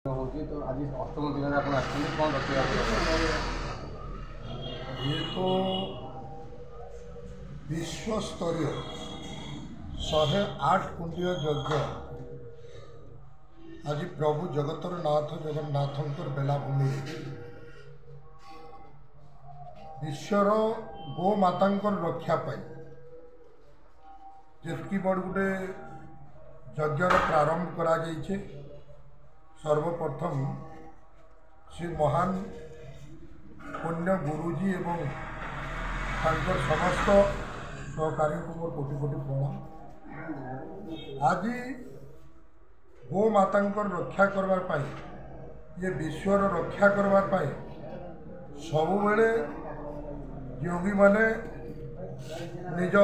होती तो आज अष्टम दिन में आप कौन रखा ये तो विश्व स्तरीय 108 कुंडीय यज्ञ आज प्रभु जगतर नाथ जगन्नाथंकर बेलाभूमि विश्वर गो मातांकर रक्षा पाई जितकी बड़ गोटे यज्ञर प्रारंभ करा जाइछे। सर्वप्रथम श्री महान पुण्य गुरुजी एवं तांकर समस्त सहकारी को मोर कोटि कोटि प्रणाम। आज गो मातांकर रक्षा करवार पाई ये विश्वर रक्षा करवार पाई सबु बेले योगी माने निज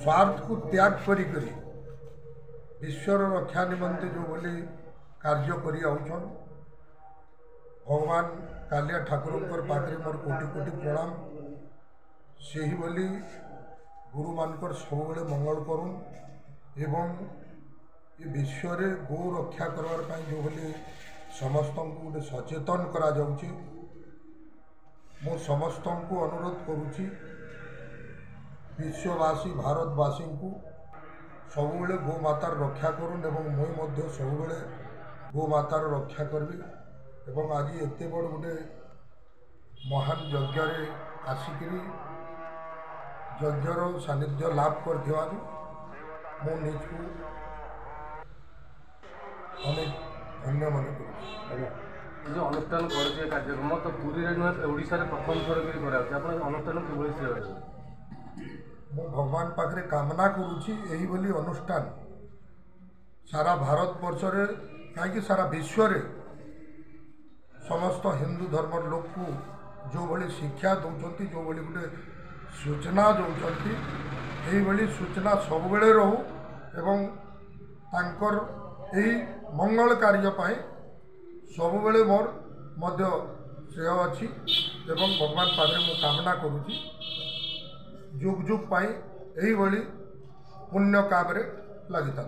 स्वार्थ को त्याग करी विश्वर रक्षा निमंते जो बोली कार्य करी आउछन भगवान कालिया ठाकुर पाखे मोर कोटि कोटि प्रणाम। से ही बोली गुरु मानकर सब बेले मंगल करूँ एवं ये विश्व रे गो रक्षा करवार पाई जो बोली समस्त को गोटे सचेतन करा जाउछि। मो समस्त को अनुरोध करुछि विश्ववासी भारतवासी को सब बेले गो मातार रक्षा करूँ एवं मुई मध्य सब बेले गो मातार रक्षा करबी एवं आज एते बड़ गोटे महान यज्ञ आसिकी यज्ञर सानिध्य लाभ कर मो निजको अनेक धन्य मन कर जो अनुष्ठान कर कार्यक्रम तो पूरी ओडिशा रे प्रथम थर कर अनुष्ठान कि मो भगवान पाखे कामना करुछि यही बोली अनुष्ठान सारा भारत वर्ष रे कहीं सारा विश्व रे समस्त हिंदू धर्म लोक को जो भली शिक्षा दौरान जो भली गोटे सूचना दौरान यही भली सूचना सब बेले रहू एवं तांकर यही मंगल कार्य पाए सब बेले मोर मध्य श्रेय अच्छी एवं भगवान पाखे मु कामना करुछि जुग जुग पाई यही भली पुण्य काम रे लगी था।